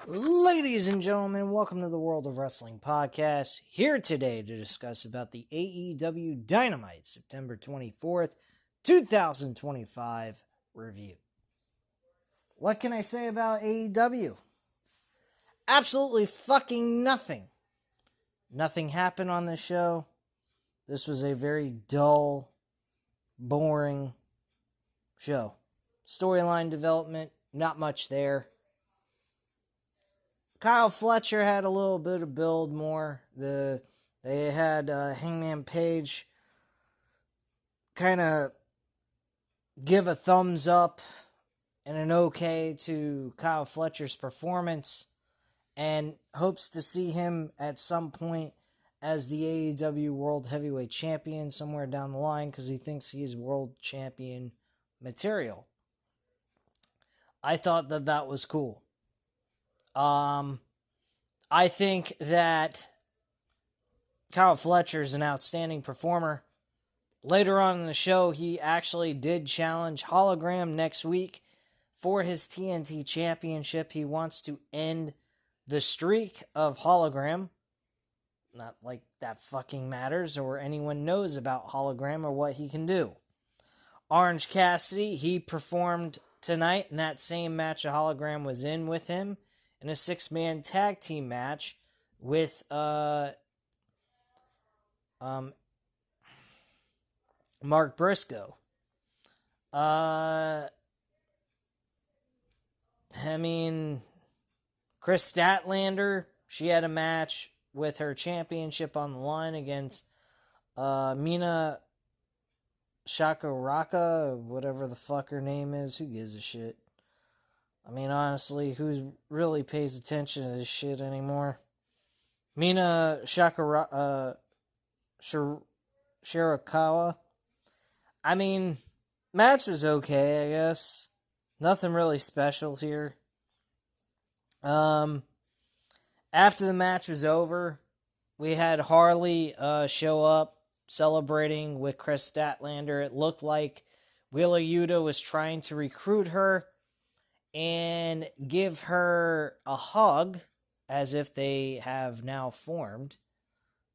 Ladies and gentlemen, welcome to the World of Wrestling Podcast. Here today to discuss about the AEW Dynamite September 24th, 2025 review. What can I say about AEW? Absolutely fucking nothing. Nothing happened on this show. This was a very dull, boring show. Storyline development, not much there. Kyle Fletcher had a little bit of build more. They had Hangman Page kind of give a thumbs up and an okay to Kyle Fletcher's performance and hopes to see him at some point as the AEW World Heavyweight Champion somewhere down the line because he thinks he's world champion material. I thought that was cool. I think that Kyle Fletcher is an outstanding performer. Later on in the show, he actually did challenge Hologram next week for his TNT Championship. He wants to end the streak of Hologram. Not like that fucking matters or anyone knows about Hologram or what he can do. Orange Cassidy, he performed tonight in that same match a Hologram was in with him. In a 6-man tag team match with Mark Briscoe. Chris Statlander, she had a match with her championship on the line against Mina Shakaraka, whatever the fuck her name is. Who gives a shit? Honestly, who really pays attention to this shit anymore? Mina Shirakawa. Match was okay, I guess. Nothing really special here. After the match was over, we had Harley show up celebrating with Chris Statlander. It looked like Wheeler Yuta was trying to recruit her and give her a hug as if they have now formed.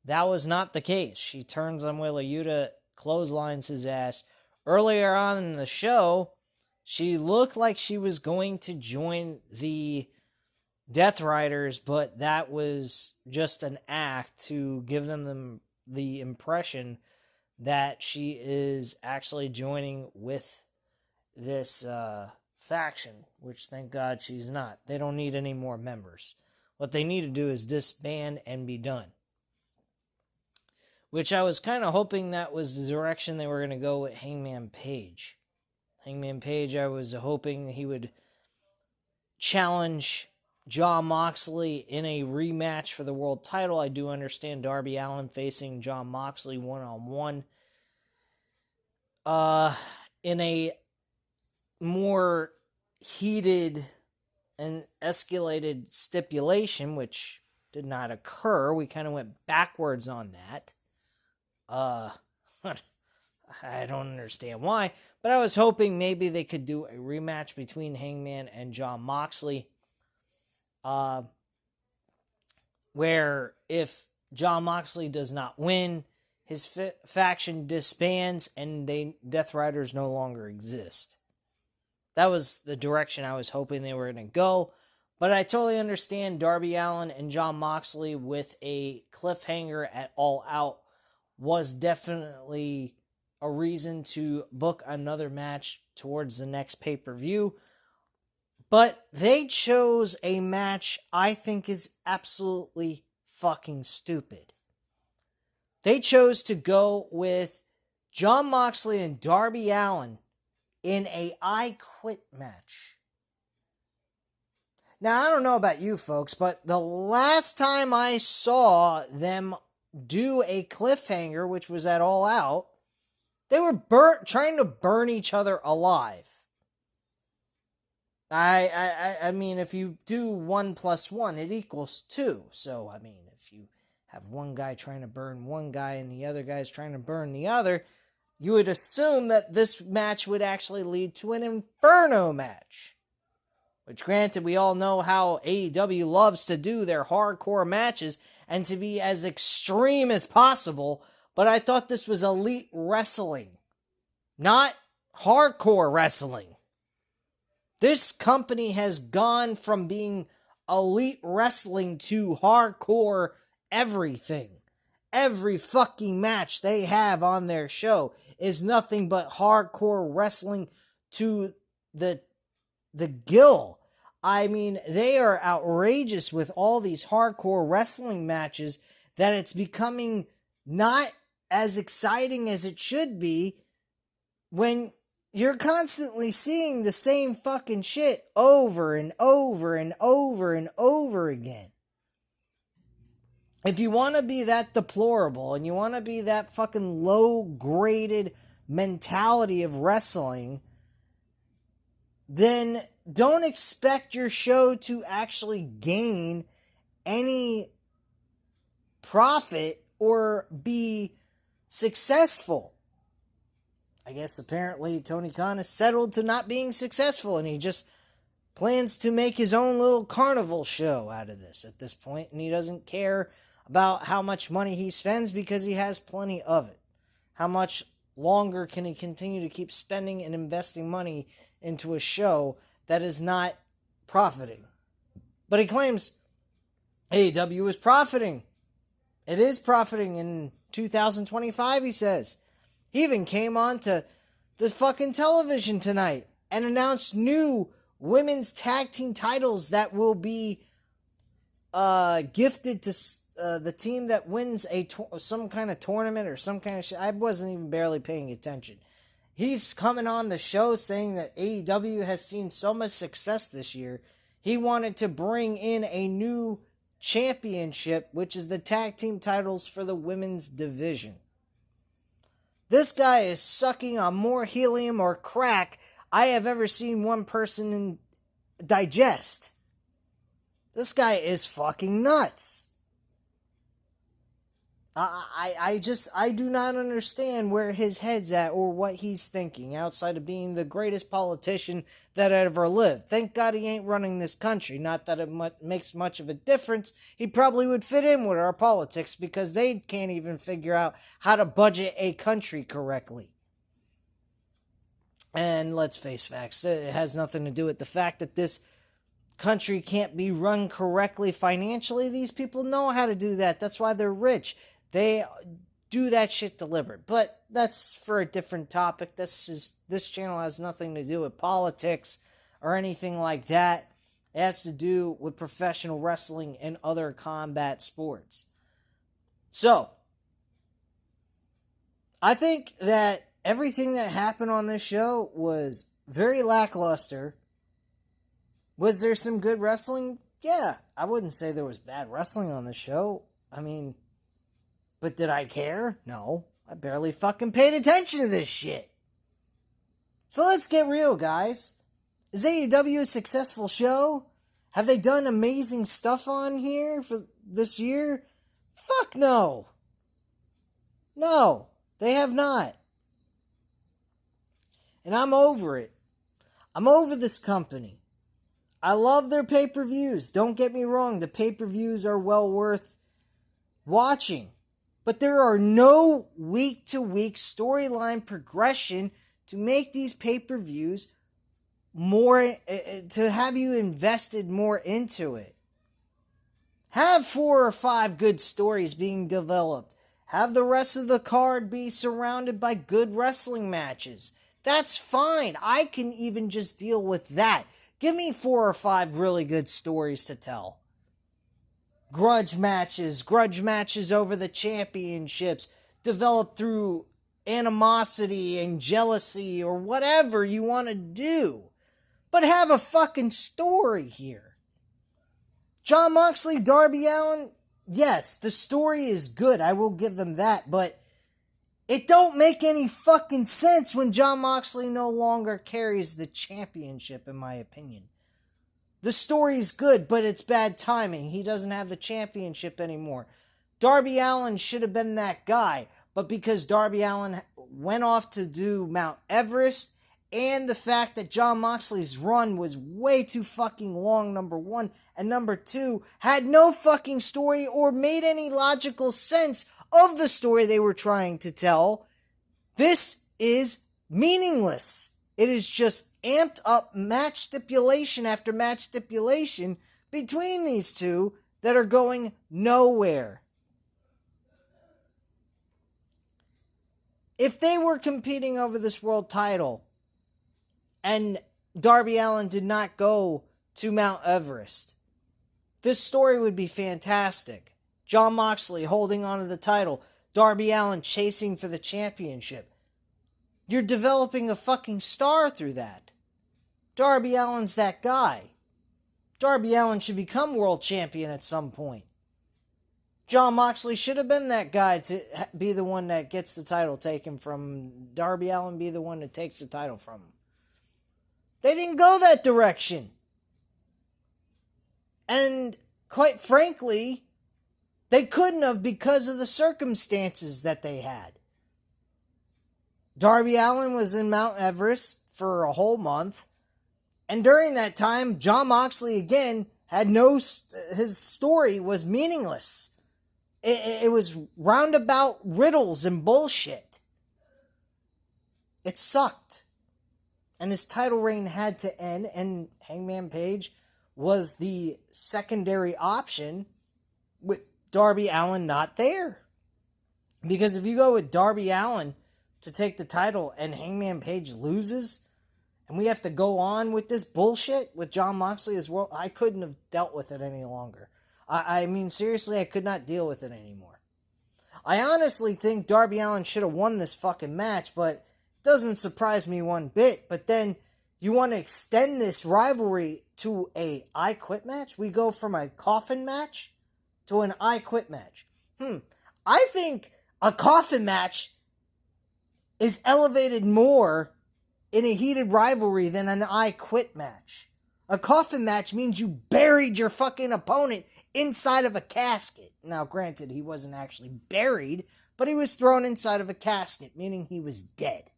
That was not the case. She turns on Wheeler Yuta, clotheslines his ass. Earlier on in the show, she looked like she was going to join the Death Riders, but that was just an act to give them the impression that she is actually joining with this faction, which thank God she's not. They don't need any more members. What they need to do is disband and be done. Which I was kind of hoping that was the direction they were going to go with Hangman Page. Hangman Page, I was hoping he would challenge Jon Moxley in a rematch for the world title. I do understand Darby Allin facing Jon Moxley one-on-one. In a more heated and escalated stipulation, which did not occur. We kind of went backwards on that. I don't understand why, but I was hoping maybe they could do a rematch between Hangman and Jon Moxley, where if Jon Moxley does not win, his faction disbands and Death Riders no longer exist. That was the direction I was hoping they were going to go. But I totally understand Darby Allin and Jon Moxley with a cliffhanger at All Out was definitely a reason to book another match towards the next pay-per-view. But they chose a match I think is absolutely fucking stupid. They chose to go with Jon Moxley and Darby Allin in a I Quit match. Now, I don't know about you folks, but the last time I saw them do a cliffhanger, which was at All Out, they were trying to burn each other alive. I mean, if you do 1 + 1, it equals 2. So, if you have one guy trying to burn one guy and the other guy's trying to burn the other, you would assume that this match would actually lead to an Inferno match, Which, granted, we all know how AEW loves to do their hardcore matches and to be as extreme as possible, but I thought this was elite wrestling, not hardcore wrestling. This company has gone from being elite wrestling to hardcore everything. Every fucking match they have on their show is nothing but hardcore wrestling to the gill. I mean, they are outrageous with all these hardcore wrestling matches that it's becoming not as exciting as it should be when you're constantly seeing the same fucking shit over and over and over and over again. If you want to be that deplorable and you want to be that fucking low-graded mentality of wrestling, then don't expect your show to actually gain any profit or be successful. I guess apparently Tony Khan has settled to not being successful and he just plans to make his own little carnival show out of this at this point, and he doesn't care about how much money he spends because he has plenty of it. How much longer can he continue to keep spending and investing money into a show that is not profiting? But he claims AEW is profiting. It is profiting in 2025, he says. He even came on to the fucking television tonight and announced new women's tag team titles that will be gifted to the team that wins some kind of tournament or some kind of shit. I wasn't even barely paying attention. He's coming on the show saying that AEW has seen so much success this year, he wanted to bring in a new championship, which is the tag team titles for the women's division. This guy is sucking on more helium or crack I have ever seen one person digest. This guy is fucking nuts. I do not understand where his head's at or what he's thinking outside of being the greatest politician that ever lived. Thank God he ain't running this country. Not that it makes much of a difference. He probably would fit in with our politics because they can't even figure out how to budget a country correctly. And let's face facts, it has nothing to do with the fact that this country can't be run correctly financially. These people know how to do that. That's why they're rich. They do that shit deliberate. But that's for a different topic. This channel has nothing to do with politics or anything like that. It has to do with professional wrestling and other combat sports. So, I think that everything that happened on this show was very lackluster. Was there some good wrestling? Yeah, I wouldn't say there was bad wrestling on the show. I mean, but did I care? No. I barely fucking paid attention to this shit. So let's get real, guys. Is AEW a successful show? Have they done amazing stuff on here for this year? Fuck no. No, they have not. And I'm over it. I'm over this company. I love their pay-per-views. Don't get me wrong. The pay-per-views are well worth watching. But there are no week-to-week storyline progression to make these pay-per-views more, to have you invested more into it. Have 4 or 5 good stories being developed. Have the rest of the card be surrounded by good wrestling matches. That's fine. I can even just deal with that. Give me 4 or 5 really good stories to tell. Grudge matches over the championships, developed through animosity and jealousy or whatever you want to do. But have a fucking story here. Jon Moxley, Darby Allin, yes, the story is good. I will give them that, but it don't make any fucking sense when Jon Moxley no longer carries the championship, in my opinion. The story's good, but it's bad timing. He doesn't have the championship anymore. Darby Allin should have been that guy, but because Darby Allin went off to do Mount Everest and the fact that Jon Moxley's run was way too fucking long, number one, and number two, had no fucking story or made any logical sense of the story they were trying to tell, this is meaningless. It is just amped up match stipulation after match stipulation between these two that are going nowhere. If they were competing over this world title and Darby Allin did not go to Mount Everest, this story would be fantastic. Jon Moxley holding onto the title, Darby Allin chasing for the championship. You're developing a fucking star through that. Darby Allin's that guy. Darby Allin should become world champion at some point. Jon Moxley should have been that guy to be the one that gets the title taken from Darby Allin, be the one that takes the title from him. They didn't go that direction. And quite frankly, they couldn't have because of the circumstances that they had. Darby Allin was in Mount Everest for a whole month. And during that time, Jon Moxley again had his story was meaningless. It was roundabout riddles and bullshit. It sucked. And his title reign had to end, and Hangman Page was the secondary option with Darby Allin not there. Because if you go with Darby Allin to take the title and Hangman Page loses, and we have to go on with this bullshit with Jon Moxley as well, I couldn't have dealt with it any longer. I mean, seriously, I could not deal with it anymore. I honestly think Darby Allin should have won this fucking match, but it doesn't surprise me one bit. But then you want to extend this rivalry to a I Quit match? We go from a coffin match to an I Quit match. I think a coffin match is elevated more in a heated rivalry than an I Quit match. A coffin match means you buried your fucking opponent inside of a casket. Now, granted, he wasn't actually buried, but he was thrown inside of a casket, meaning he was dead.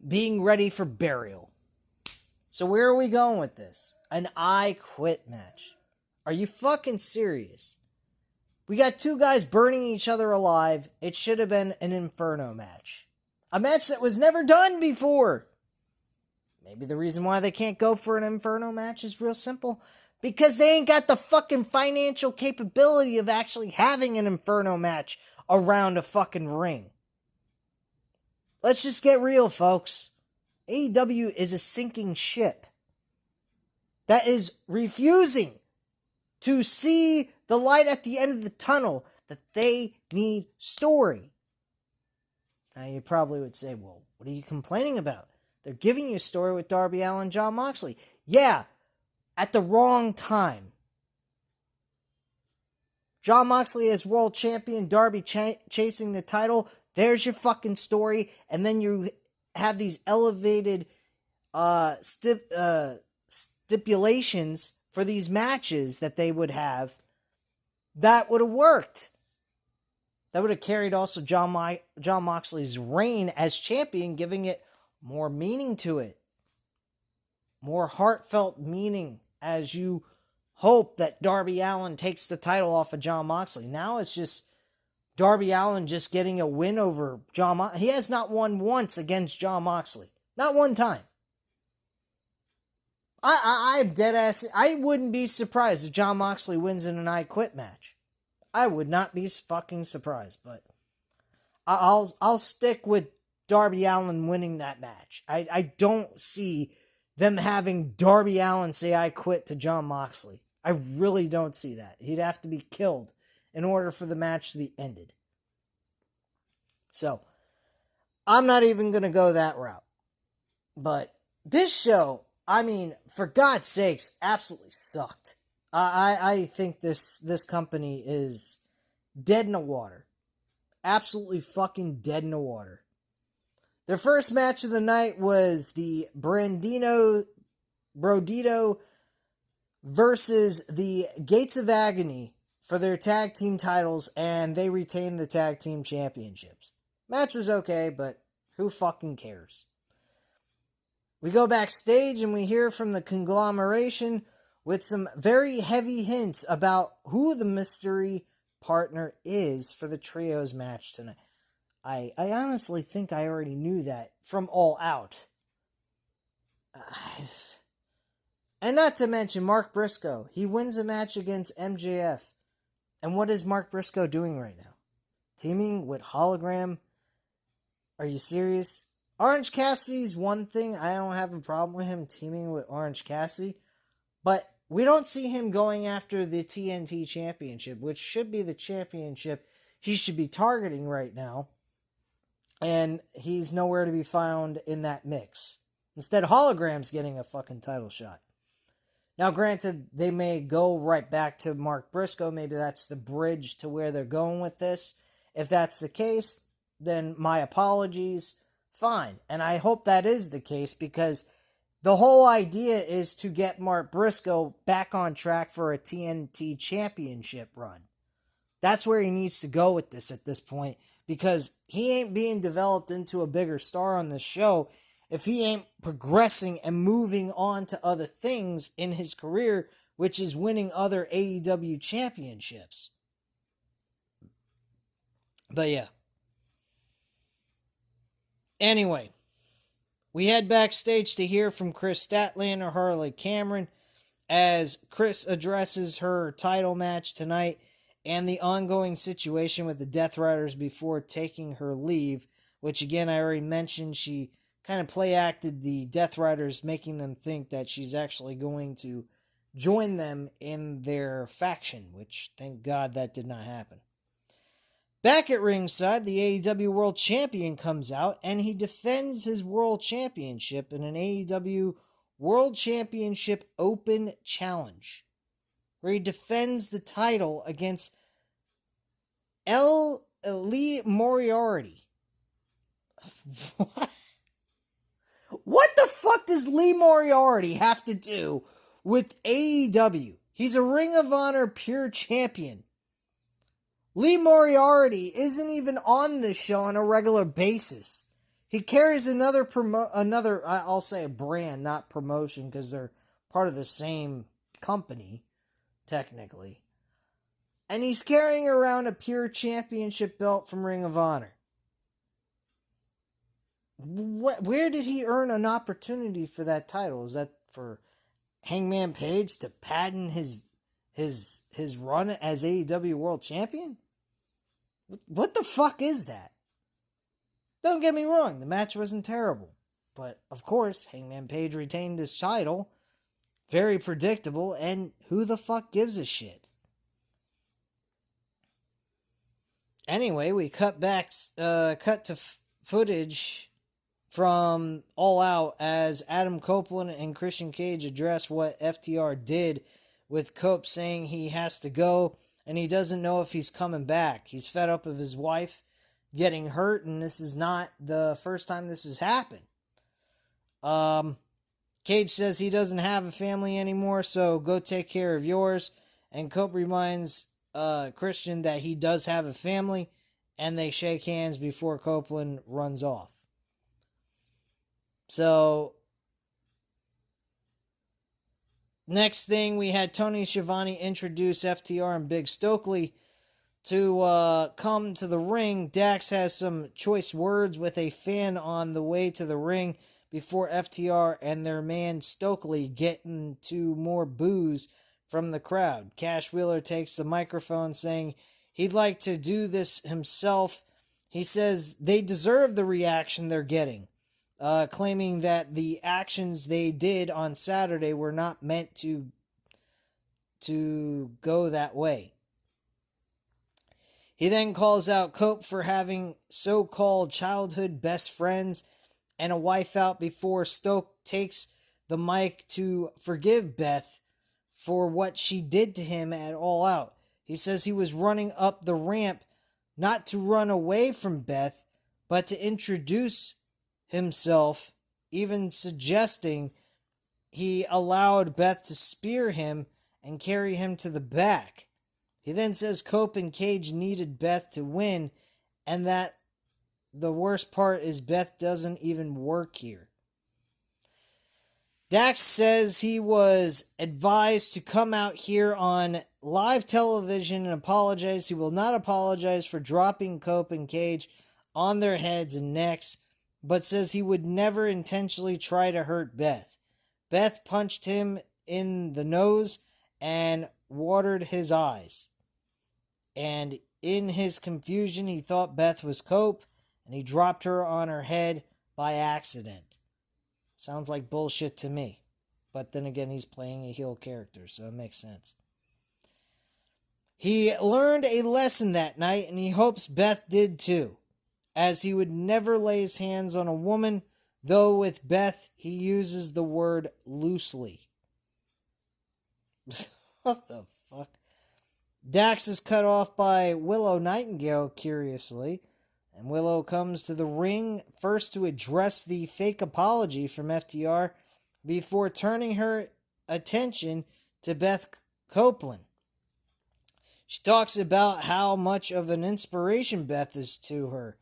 Being ready for burial. So where are we going with this? An I Quit match. Are you fucking serious? We got two guys burning each other alive. It should have been an Inferno match. A match that was never done before. Maybe the reason why they can't go for an Inferno match is real simple. Because they ain't got the fucking financial capability of actually having an Inferno match around a fucking ring. Let's just get real, folks. AEW is a sinking ship that is refusing to see the light at the end of the tunnel, that they need story. Now you probably would say, well, what are you complaining about? They're giving you a story with Darby Allin and Jon Moxley. Yeah, at the wrong time. Jon Moxley as world champion, Darby chasing the title. There's your fucking story. And then you have these elevated stipulations for these matches that they would have. That would have worked. That would have carried also Jon Moxley's reign as champion, giving it more meaning to it. More heartfelt meaning as you hope that Darby Allin takes the title off of Jon Moxley. Now it's just Darby Allin just getting a win over Jon Moxley. He has not won once against Jon Moxley. Not one time. I'm dead ass. I wouldn't be surprised if Jon Moxley wins in an I Quit match. I would not be fucking surprised, but I'll stick with Darby Allin winning that match. I don't see them having Darby Allin say I quit to Jon Moxley. I really don't see that. He'd have to be killed in order for the match to be ended. So, I'm not even going to go that route. But this show, I mean, for God's sakes, absolutely sucked. I think this company is dead in the water. Absolutely fucking dead in the water. Their first match of the night was the Brodito versus the Gates of Agony for their tag team titles, and they retained the tag team championships. Match was okay, but who fucking cares? We go backstage and we hear from the conglomeration with some very heavy hints about who the mystery partner is for the trios match tonight. I honestly think I already knew that from All Out. And not to mention Mark Briscoe. He wins a match against MJF. And what is Mark Briscoe doing right now? Teaming with Hologram? Are you serious? Orange Cassidy's one thing. I don't have a problem with him teaming with Orange Cassidy. But we don't see him going after the TNT Championship, which should be the championship he should be targeting right now. And he's nowhere to be found in that mix. Instead, Hologram's getting a fucking title shot. Now, granted, they may go right back to Mark Briscoe. Maybe that's the bridge to where they're going with this. If that's the case, then my apologies. Fine. And I hope that is the case because the whole idea is to get Mark Briscoe back on track for a TNT Championship run. That's where he needs to go with this at this point because he ain't being developed into a bigger star on this show if he ain't progressing and moving on to other things in his career, which is winning other AEW championships. But yeah. Anyway, we head backstage to hear from Chris Statlander, Harley Cameron, as Chris addresses her title match tonight and the ongoing situation with the Death Riders before taking her leave, which again I already mentioned. She kind of play acted the Death Riders, making them think that she's actually going to join them in their faction, which thank God that did not happen. Back at ringside, the AEW World Champion comes out and he defends his World Championship in an AEW World Championship Open Challenge, where he defends the title against Lee Moriarty. What? What the fuck does Lee Moriarty have to do with AEW? He's a Ring of Honor Pure Champion. Lee Moriarty isn't even on this show on a regular basis. He carries another, I'll say a brand, not promotion, because they're part of the same company, technically. And he's carrying around a Pure Championship belt from Ring of Honor. Where did he earn an opportunity for that title? Is that for Hangman Page to patent his run as AEW World Champion? What the fuck is that? Don't get me wrong, the match wasn't terrible. But, of course, Hangman Page retained his title. Very predictable, and who the fuck gives a shit? Anyway, we cut to footage from All Out as Adam Copeland and Christian Cage address what FTR did, with Cope saying he has to go and he doesn't know if he's coming back. He's fed up of his wife getting hurt, and this is not the first time this has happened. Cage says he doesn't have a family anymore, so go take care of yours. And Cope reminds Christian that he does have a family, and they shake hands before Copeland runs off. So, next thing, we had Tony Schiavone introduce FTR and Big Stokely to come to the ring. Dax has some choice words with a fan on the way to the ring before FTR and their man Stokely get into more boos from the crowd. Cash Wheeler takes the microphone saying he'd like to do this himself. He says they deserve the reaction they're getting, claiming that the actions they did on Saturday were not meant to go that way. He then calls out Cope for having so-called childhood best friends and a wife out before Stoke takes the mic to forgive Beth for what she did to him at All Out. He says he was running up the ramp not to run away from Beth, but to introduce himself, even suggesting he allowed Beth to spear him and carry him to the back. He then says Cope and Cage needed Beth to win, and that the worst part is Beth doesn't even work here. Dax says he was advised to come out here on live television and apologize. He will not apologize for dropping Cope and Cage on their heads and necks, but says he would never intentionally try to hurt Beth. Beth punched him in the nose and watered his eyes. And in his confusion, he thought Beth was Cope, and he dropped her on her head by accident. Sounds like bullshit to me. But then again, he's playing a heel character, so it makes sense. He learned a lesson that night, and he hopes Beth did too, as he would never lay his hands on a woman, though with Beth, he uses the word loosely. What the fuck? Dax is cut off by Willow Nightingale, curiously, and Willow comes to the ring first to address the fake apology from FTR before turning her attention to Beth Copeland. She talks about how much of an inspiration Beth is to her,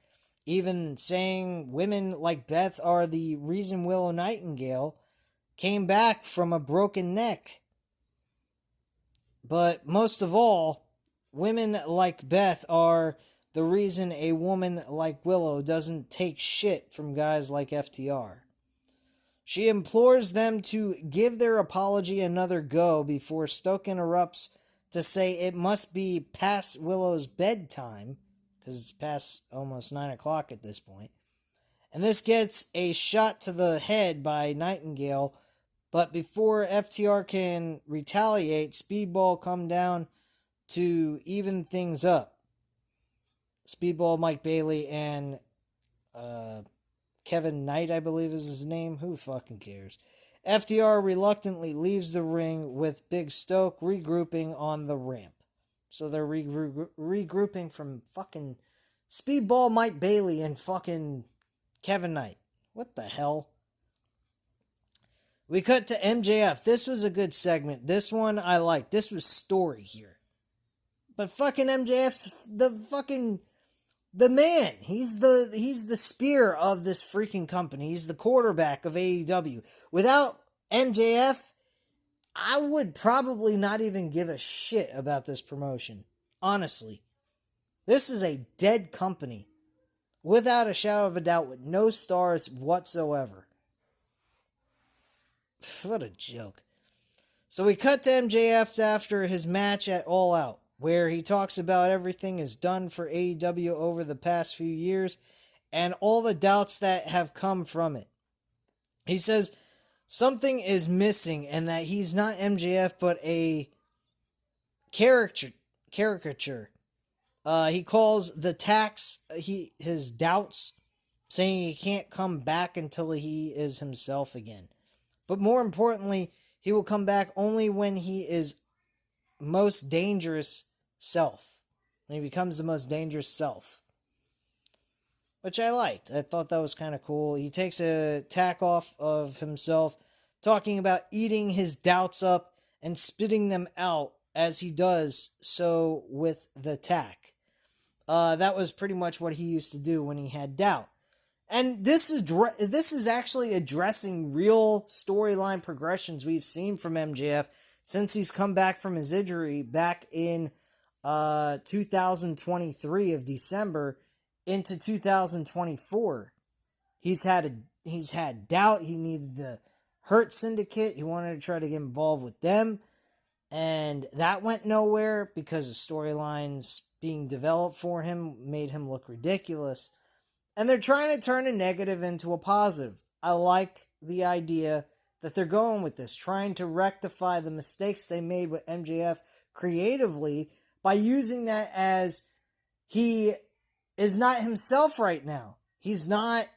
even saying women like Beth are the reason Willow Nightingale came back from a broken neck. But most of all, women like Beth are the reason a woman like Willow doesn't take shit from guys like FTR. She implores them to give their apology another go before Stoke interrupts to say it must be past Willow's bedtime, because it's past almost 9 o'clock at this point. And this gets a shot to the head by Nightingale, but before FTR can retaliate, Speedball come down to even things up. Speedball, Mike Bailey, and Kevin Knight, I believe is his name. Who fucking cares? FTR reluctantly leaves the ring with Big Stoke regrouping on the ramp. So they're regrouping from fucking Speedball, Mike Bailey, and fucking Kevin Knight. What the hell? We cut to MJF. This was a good segment. This one I liked. This was story here. But fucking MJF's the man. He's the spear of this freaking company. He's the quarterback of AEW. Without MJF, I would probably not even give a shit about this promotion. Honestly. This is a dead company. Without a shadow of a doubt, with no stars whatsoever. What a joke. So we cut to MJF after his match at All Out, where he talks about everything is done for AEW over the past few years and all the doubts that have come from it. He says something is missing and that he's not MJF but a caricature. He calls the tax his doubts, saying he can't come back until he is himself again. But more importantly, he will come back only when he is most dangerous self. When he becomes the most dangerous self. Which I liked. I thought that was kind of cool. He takes a tack off of himself, talking about eating his doubts up and spitting them out as he does so with the tack. That was pretty much what he used to do when he had doubt. And this is actually addressing real storyline progressions we've seen from MJF since he's come back from his injury back in 2023 of December into 2024. He's had doubt. He needed the Hurt Syndicate. He wanted to try to get involved with them. And that went nowhere because the storylines being developed for him made him look ridiculous. And they're trying to turn a negative into a positive. I like the idea that they're going with this, trying to rectify the mistakes they made with MJF creatively by using that as he is not himself right now. He's not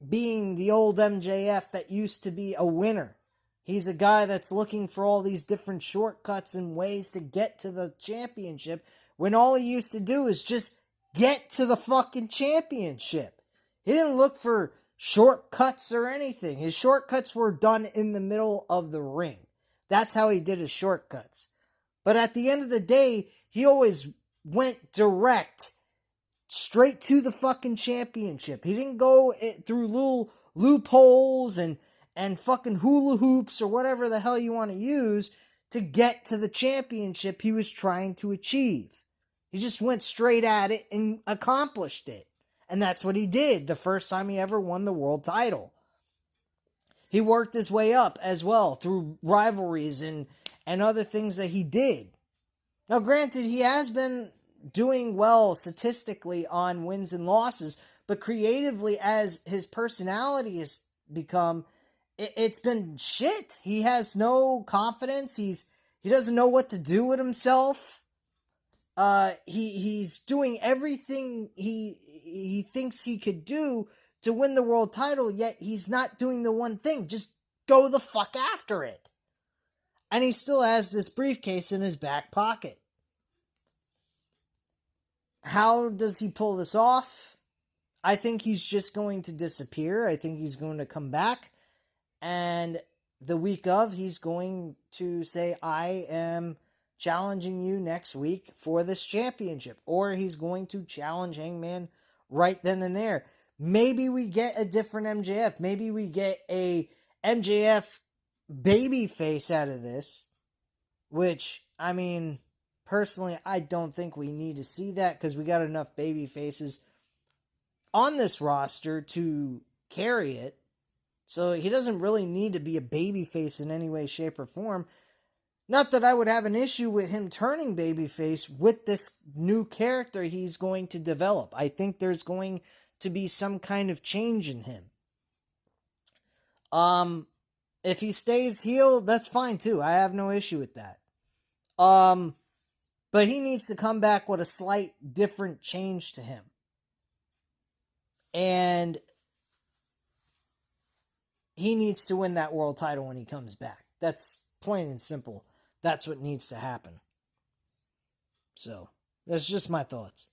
being the old MJF that used to be a winner. He's a guy that's looking for all these different shortcuts and ways to get to the championship when all he used to do is just get to the fucking championship. He didn't look for shortcuts or anything. His shortcuts were done in the middle of the ring. That's how he did his shortcuts. But at the end of the day, he always went direct, straight to the fucking championship. He didn't go through little loopholes and and fucking hula hoops or whatever the hell you want to use to get to the championship he was trying to achieve. He just went straight at it and accomplished it. And that's what he did the first time he ever won the world title. He worked his way up as well through rivalries and other things that he did. Now, granted, he has been doing well statistically on wins and losses, but creatively, as his personality has become, it's been shit. He has no confidence. He doesn't know what to do with himself. He's doing everything he thinks he could do to win the world title, yet he's not doing the one thing. Just go the fuck after it. And he still has this briefcase in his back pocket. How does he pull this off? I think he's just going to disappear. I think he's going to come back. And the week of, he's going to say, I am challenging you next week for this championship. Or he's going to challenge Hangman right then and there. Maybe we get a different MJF. Maybe we get a MJF babyface out of this. Which, I mean, personally, I don't think we need to see that because we got enough baby faces on this roster to carry it. So he doesn't really need to be a baby face in any way, shape, or form. Not that I would have an issue with him turning babyface with this new character he's going to develop. I think there's going to be some kind of change in him. If he stays heel, that's fine too. I have no issue with that. But he needs to come back with a slight different change to him. And he needs to win that world title when he comes back. That's plain and simple. That's what needs to happen. So, that's just my thoughts.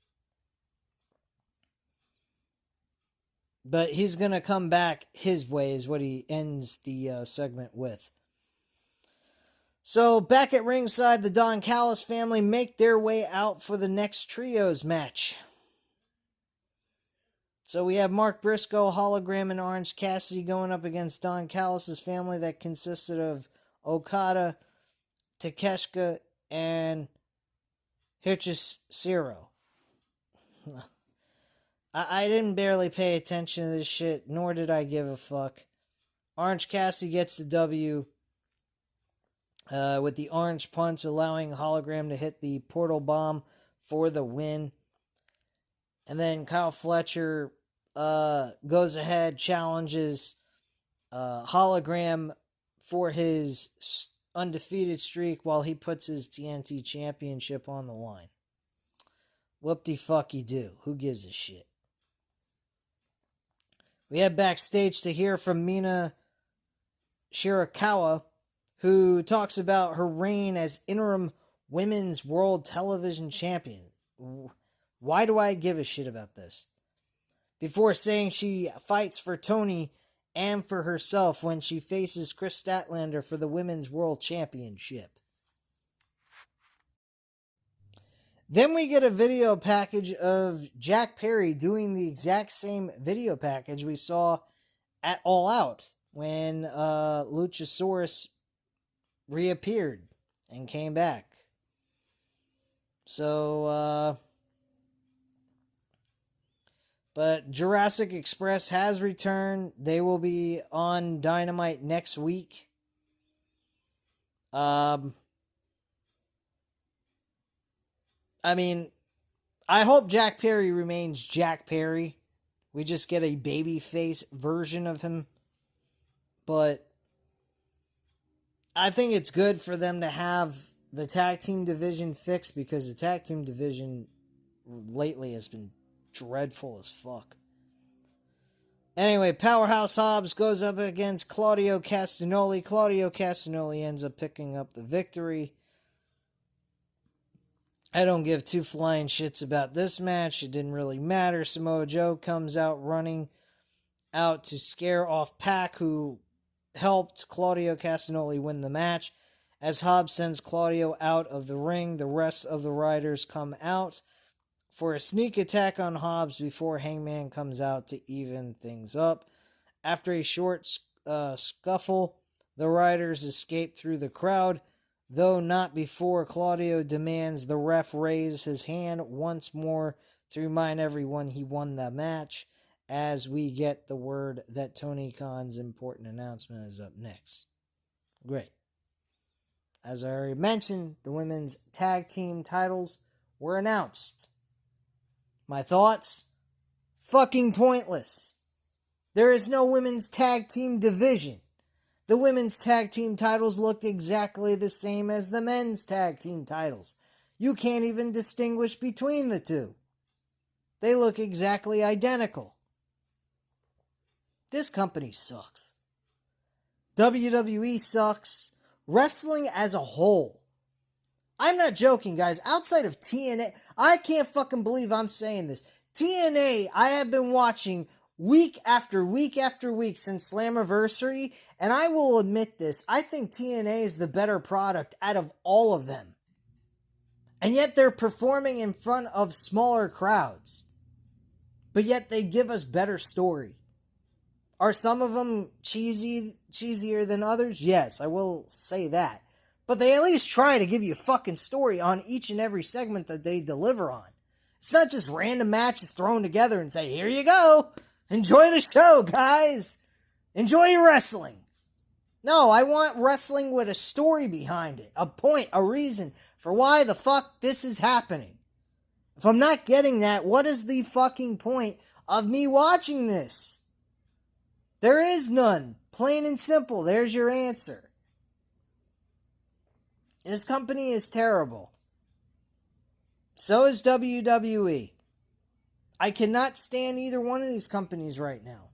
But he's going to come back his way is what he ends the segment with. So, back at ringside, the Don Callis family make their way out for the next trios match. So we have Mark Briscoe, Hologram, and Orange Cassidy going up against Don Callis' family that consisted of Okada, Takeshita, and Hikaru. I didn't barely pay attention to this shit, nor did I give a fuck. Orange Cassidy gets the W with the Orange Punch, allowing Hologram to hit the Portal Bomb for the win. And then Kyle Fletcher goes ahead, challenges Hologram for his undefeated streak while he puts his TNT Championship on the line. Whoop-de-fuck-you-do. Who gives a shit? We head backstage to hear from Mina Shirakawa, who talks about her reign as interim Women's World Television Champion. Why do I give a shit about this? Before saying she fights for Tony and for herself when she faces Chris Statlander for the Women's World Championship. Then we get a video package of Jack Perry doing the exact same video package we saw at All Out when Luchasaurus reappeared and came back. So, but Jurassic Express has returned. They will be on Dynamite next week. I mean, I hope Jack Perry remains Jack Perry. We just get a babyface version of him. But I think it's good for them to have the tag team division fixed because the tag team division lately has been dreadful as fuck. Anyway, Powerhouse Hobbs goes up against Claudio Castagnoli. Claudio Castagnoli ends up picking up the victory. I don't give two flying shits about this match. It didn't really matter. Samoa Joe comes out running out to scare off Pac, who helped Claudio Castagnoli win the match. As Hobbs sends Claudio out of the ring, the rest of the Riders come out for a sneak attack on Hobbs before Hangman comes out to even things up. After a short scuffle. The riders escape through the crowd, though not before Claudio demands the ref raise his hand once more to remind everyone he won the match, as we get the word that Tony Khan's important announcement is up next. Great. As I already mentioned, the women's tag team titles were announced. My thoughts? Fucking pointless. There is no women's tag team division. The women's tag team titles looked exactly the same as the men's tag team titles. You can't even distinguish between the two. They look exactly identical. This company sucks. WWE sucks. Wrestling as a whole. I'm not joking, guys. Outside of TNA, I can't fucking believe I'm saying this. TNA, I have been watching week after week after week since Slammiversary, and I will admit this. I think TNA is the better product out of all of them. And yet they're performing in front of smaller crowds. But yet they give us better story. Are some of them cheesier than others? Yes, I will say that. But they at least try to give you a fucking story on each and every segment that they deliver on. It's not just random matches thrown together and say, here you go. Enjoy the show, guys. Enjoy your wrestling. No, I want wrestling with a story behind it. A point, a reason for why the fuck this is happening. If I'm not getting that, what is the fucking point of me watching this? There is none. Plain and simple. There's your answer. This company is terrible. So is WWE. I cannot stand either one of these companies right now.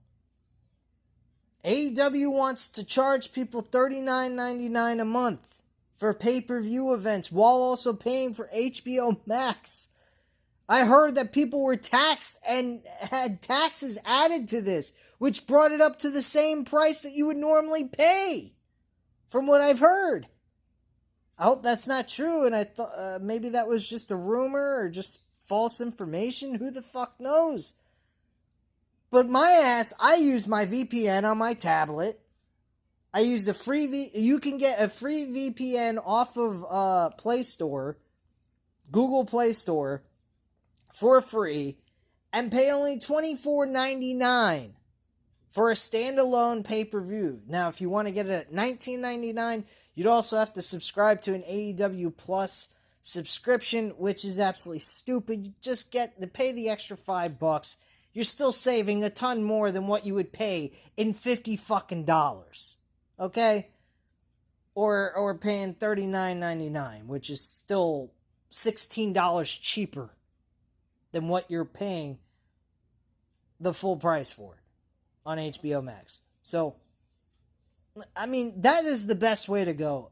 AEW wants to charge people $39.99 a month for pay-per-view events while also paying for HBO Max. I heard that people were taxed and had taxes added to this, which brought it up to the same price that you would normally pay, from what I've heard. I hope that's not true, and I thought maybe that was just a rumor or just false information. Who the fuck knows? But my ass, I use my VPN on my tablet. I used a free you can get a free VPN off of Play Store, Google Play Store, for free, and pay only $24.99 for a standalone pay-per-view. Now, if you want to get it at $19.99, you'd also have to subscribe to an AEW Plus subscription, which is absolutely stupid. You just pay the extra $5. You're still saving a ton more than what you would pay in $50 fucking dollars. Okay? Or paying $39.99, which is still $16 cheaper than what you're paying the full price for on HBO Max. So, I mean, that is the best way to go.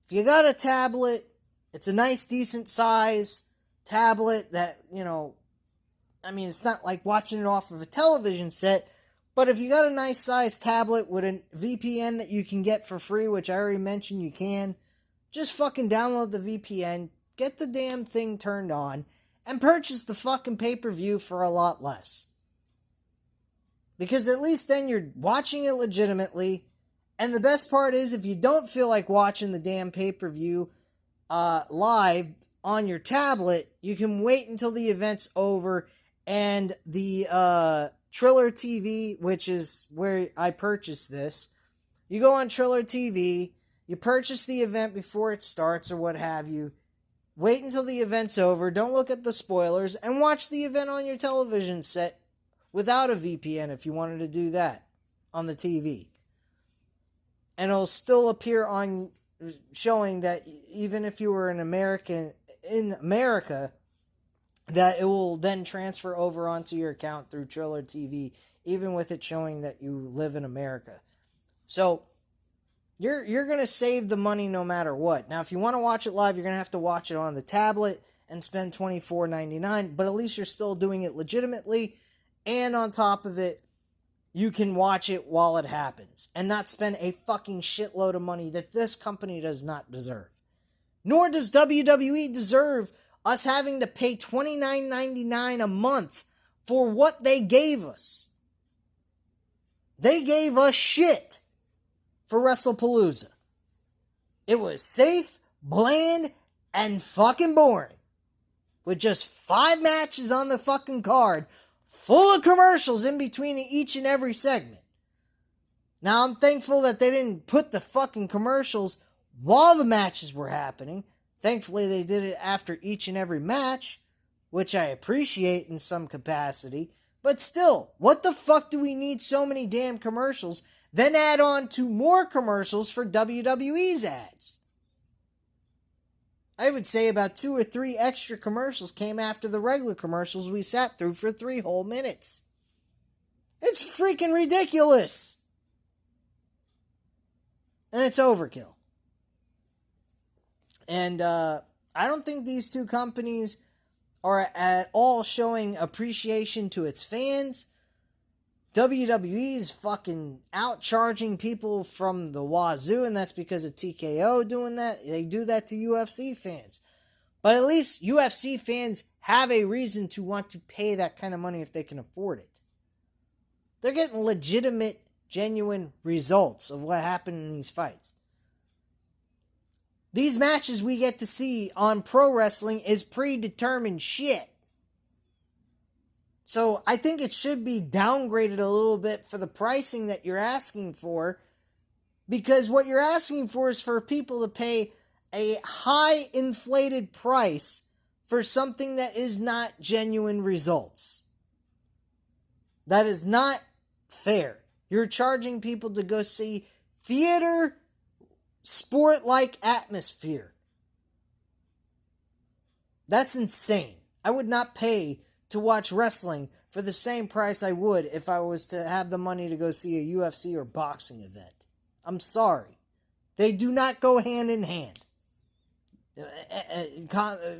If you got a tablet, it's a nice, decent size tablet that, I mean, it's not like watching it off of a television set, but if you got a nice size tablet with a VPN that you can get for free, which I already mentioned you can, just fucking download the VPN, get the damn thing turned on, and purchase the fucking pay-per-view for a lot less. Because at least then you're watching it legitimately. And the best part is, if you don't feel like watching the damn pay-per-view live on your tablet, you can wait until the event's over, and the Triller TV, which is where I purchased this, you go on Triller TV, you purchase the event before it starts or what have you, wait until the event's over, don't look at the spoilers, and watch the event on your television set without a VPN if you wanted to do that on the TV. And it'll still appear on showing that even if you were in America, that it will then transfer over onto your account through Triller TV, even with it showing that you live in America. So you're going to save the money no matter what. Now, if you want to watch it live, you're going to have to watch it on the tablet and spend $24.99, but at least you're still doing it legitimately, and on top of it, you can watch it while it happens and not spend a fucking shitload of money that this company does not deserve. Nor does WWE deserve us having to pay $29.99 a month for what they gave us. They gave us shit. for WrestlePalooza. It was safe, bland, and fucking boring. With just 5 matches on the fucking card, full of commercials in between each and every segment. Now, I'm thankful that they didn't put the fucking commercials while the matches were happening. Thankfully, they did it after each and every match, which I appreciate in some capacity. But still, what the fuck do we need so many damn commercials, then add on to more commercials for WWE's ads? I would say about 2 or 3 extra commercials came after the regular commercials we sat through for 3 whole minutes. It's freaking ridiculous. And it's overkill. And I don't think these two companies are at all showing appreciation to its fans. WWE's fucking outcharging people from the wazoo, and that's because of TKO doing that. They do that to UFC fans. But at least UFC fans have a reason to want to pay that kind of money if they can afford it. They're getting legitimate, genuine results of what happened in these fights. These matches we get to see on pro wrestling is predetermined shit. So I think it should be downgraded a little bit for the pricing that you're asking for, because what you're asking for is for people to pay a high inflated price for something that is not genuine results. That is not fair. You're charging people to go see theater, sport-like atmosphere. That's insane. I would not pay to watch wrestling for the same price I would if I was to have the money to go see a UFC or boxing event. I'm sorry. They do not go hand in hand.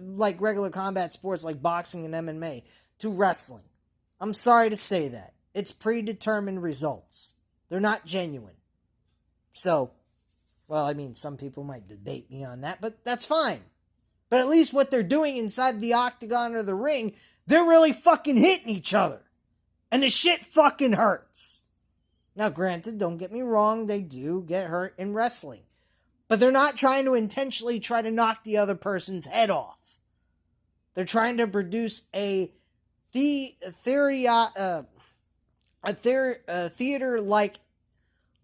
Like regular combat sports like boxing and MMA to wrestling. I'm sorry to say that. It's predetermined results. They're not genuine. So, well, I mean, some people might debate me on that, but that's fine. But at least what they're doing inside the octagon or the ring, they're really fucking hitting each other. And the shit fucking hurts. Now, granted, don't get me wrong, they do get hurt in wrestling. But they're not trying to intentionally try to knock the other person's head off. They're trying to produce a theater-like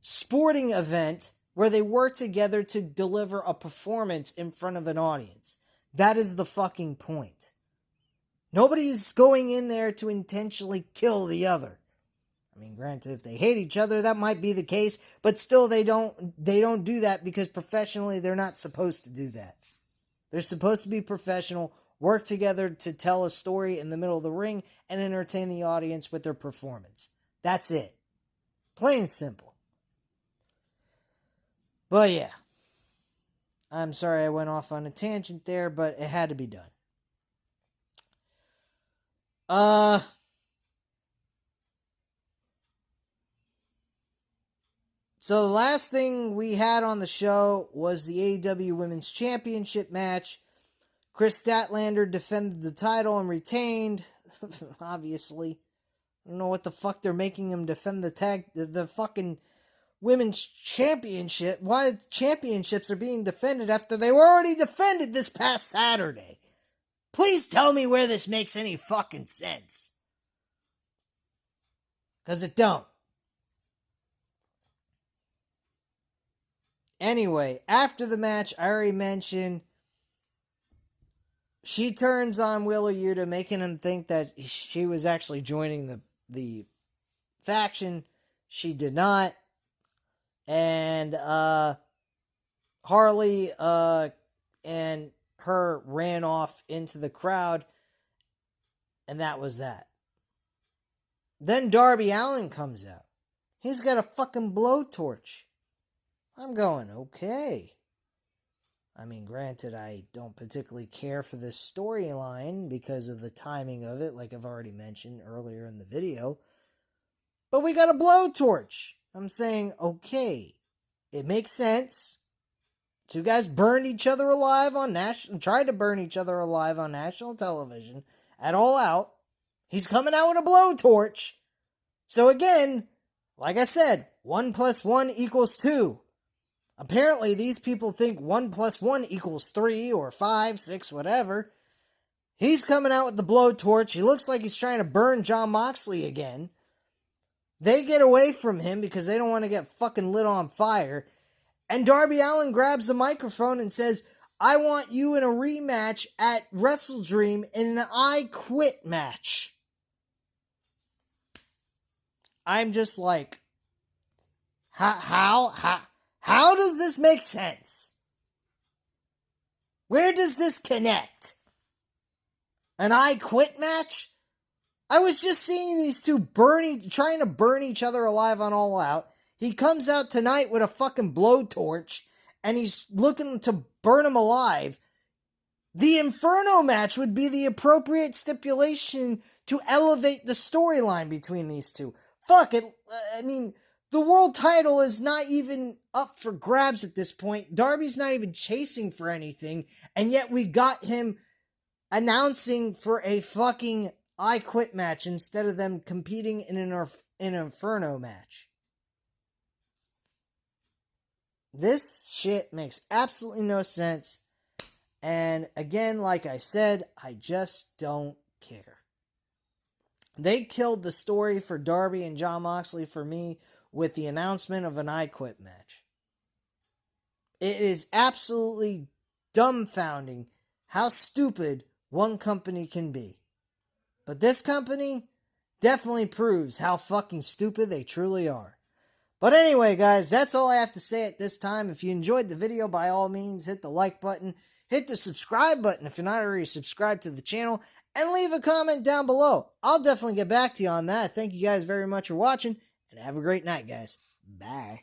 sporting event where they work together to deliver a performance in front of an audience. That is the fucking point. Nobody's going in there to intentionally kill the other. I mean, granted, if they hate each other, that might be the case, but still they don't do that because professionally they're not supposed to do that. They're supposed to be professional, work together to tell a story in the middle of the ring, and entertain the audience with their performance. That's it. Plain and simple. But yeah. I'm sorry I went off on a tangent there, but it had to be done. So the last thing we had on the show was the AEW Women's Championship match. Chris Statlander defended the title and retained, obviously. I don't know what the fuck they're making him defend the fucking Women's Championship. Why championships are being defended after they were already defended this past Saturday. Please tell me where this makes any fucking sense. Because it don't. Anyway, after the match, I already mentioned, she turns on Wheeler Yuta, making him think that she was actually joining the faction. She did not. And Harley and her ran off into the crowd, and that was that. Then Darby Allin comes out. He's got a fucking blowtorch. I'm going, okay. I mean, granted, I don't particularly care for this storyline because of the timing of it, like I've already mentioned earlier in the video. But we got a blowtorch. I'm saying, okay, it makes sense. Two guys burned each other alive tried to burn each other alive on national television at All Out. He's coming out with a blowtorch. So again, like I said, 1 + 1 = 2. Apparently, these people think 1 + 1 = 3 or 5, 6, whatever. He's coming out with the blowtorch. He looks like he's trying to burn Jon Moxley again. They get away from him because they don't want to get fucking lit on fire. And Darby Allin grabs the microphone and says, I want you in a rematch at WrestleDream in an I Quit match. I'm just like, how does this make sense? Where does this connect? An I Quit match? I was just seeing these two trying to burn each other alive on All Out. He comes out tonight with a fucking blowtorch, and he's looking to burn him alive. The Inferno match would be the appropriate stipulation to elevate the storyline between these two. Fuck it. I mean, the world title is not even up for grabs at this point. Darby's not even chasing for anything, and yet we got him announcing for a fucking I Quit match instead of them competing in an Inferno match. This shit makes absolutely no sense. And again, like I said, I just don't care. They killed the story for Darby and Jon Moxley for me with the announcement of an I Quit match. It is absolutely dumbfounding how stupid one company can be. But this company definitely proves how fucking stupid they truly are. But anyway, guys, that's all I have to say at this time. If you enjoyed the video, by all means, hit the like button. Hit the subscribe button if you're not already subscribed to the channel. And leave a comment down below. I'll definitely get back to you on that. Thank you guys very much for watching. And have a great night, guys. Bye.